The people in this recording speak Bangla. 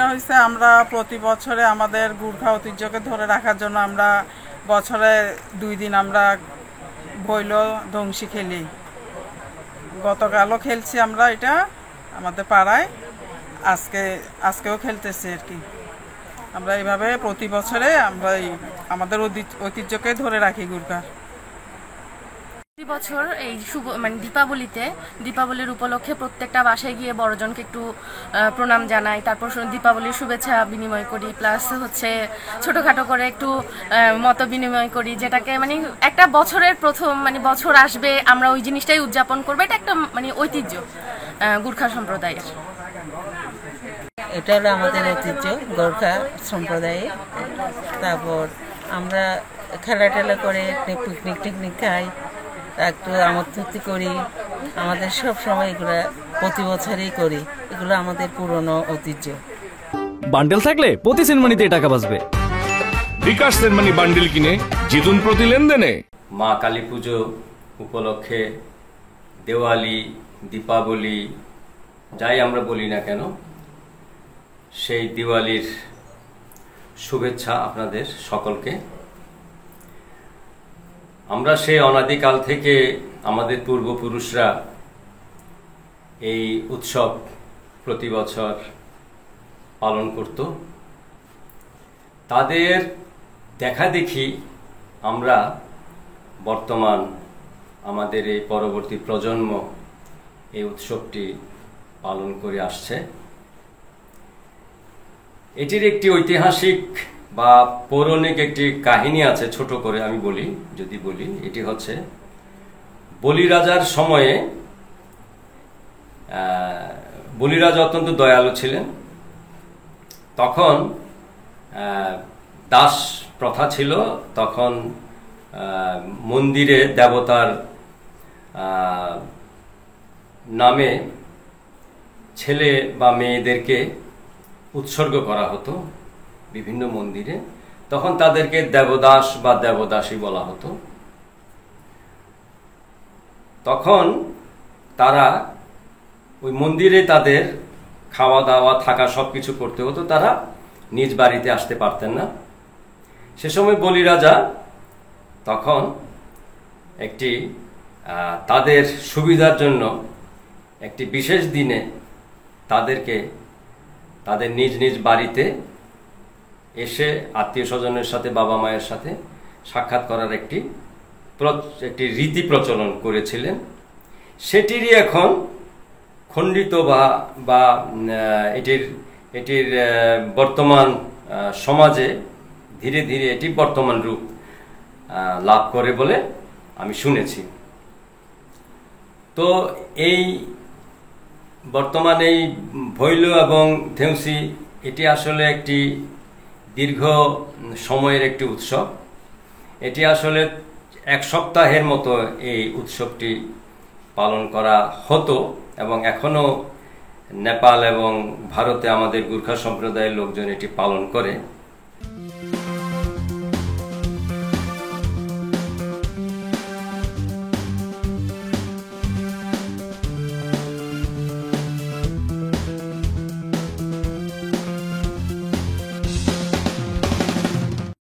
এটা হচ্ছে আমরা প্রতি বছরে আমাদের গুর্খা ঐতিহ্যকে ধরে রাখার জন্য আমরা বছরে 2 দিন আমরা ভৈল ধ্বংসী খেলি। গতকালও খেলছি আমরা এটা আমাদের পাড়ায়, আজকেও খেলতেছি আর কি। আমরা এইভাবে প্রতি বছরে আমরা আমাদের ঐতিহ্যকে ধরে রাখি গুর্খার। প্রতি বছর এই দীপাবলির উপলক্ষে প্রত্যেকটা বাসায় গিয়ে বড়জনকে একটু প্রণাম জানাই, তারপর দীপাবলির শুভেচ্ছা বিনিময় করি, প্লাস হচ্ছে ছোটখাটো করে একটু মত বিনিময় করি, যেটাকে একটা বছরের প্রথম বছর আসবে আমরা ওই জিনিসটাই উদযাপন করবো। এটা একটা ঐতিহ্য গুর্খা সম্প্রদায়ের। এটা হলো আমাদের ঐতিহ্য গোর্খা সম্প্রদায়ে। তারপর আমরা খেলা টেলা করে পিকনিক টিকনিক খাই, একটু আমোদ ফুর্তি করি। আমাদের সব সময় এগুলো প্রতি বছরই করি, এগুলো আমাদের পুরনো ঐতিহ্য। বান্ডেল থাকলে প্রতি সেনমানিতে টাকা বাঁচবে। বিকাশ সেনমানি বান্ডেল কিনে জিতুন প্রতি লেনদেনে। মা কালী পুজো উপলক্ষে দেওয়ালি, দীপাবলি যাই আমরা বলি না কেন, সেই দিওয়ালির শুভেচ্ছা আপনাদের সকলকে। আমরা সেই অনাদিকাল থেকে আমাদের পূর্বপুরুষরা এই উৎসব প্রতি বছর পালন করত। তাদের দেখা দেখি আমরা বর্তমান আমাদের এই পরবর্তী প্রজন্ম এই উৎসবটি পালন করে আসছে। এটির একটি ঐতিহাসিক বা পৌরাণিক একটি কাহিনী আছে, ছোট করে আমি বলি, এটি হচ্ছে বলিরাজার সময়ে। বলিরাজা অত্যন্ত দয়ালু ছিলেন। তখন দাস প্রথা ছিল, তখন মন্দিরে দেবতার নামে ছেলে বা মেয়েদেরকে উৎসর্গ করা হতো বিভিন্ন মন্দিরে। তখন তাদেরকে দেবদাস বা দেবদাসী বলা হতো। তখন তারা ওই মন্দিরে তাদের খাওয়া দাওয়া থাকা সবকিছু করতে হতো, তারা নিজ বাড়িতে আসতে পারতেন না। সে সময় বলিরাজা তখন একটি তাদের সুবিধার জন্য একটি বিশেষ দিনে তাদেরকে তাদের নিজ নিজ বাড়িতে এসে আত্মীয় স্বজনের সাথে, বাবা মায়ের সাথে সাক্ষাৎ করার একটি রীতি প্রচলন করেছিলেন। সেটিরই এখন খণ্ডিত বা এটির বর্তমান সমাজে ধীরে ধীরে এটি বর্তমান রূপ লাভ করে বলে আমি শুনেছি। তো এই বর্তমানে এই ভৈল এবং ধেউসি এটি আসলে একটি দীর্ঘ সময়ের একটি উৎসব। এটি আসলে 1 সপ্তাহের মতো এই উৎসবটি পালন করা হতো এবং এখনো নেপাল এবং ভারতে আমাদের গুর্খা সম্প্রদায়ের লোকজন এটি পালন করে।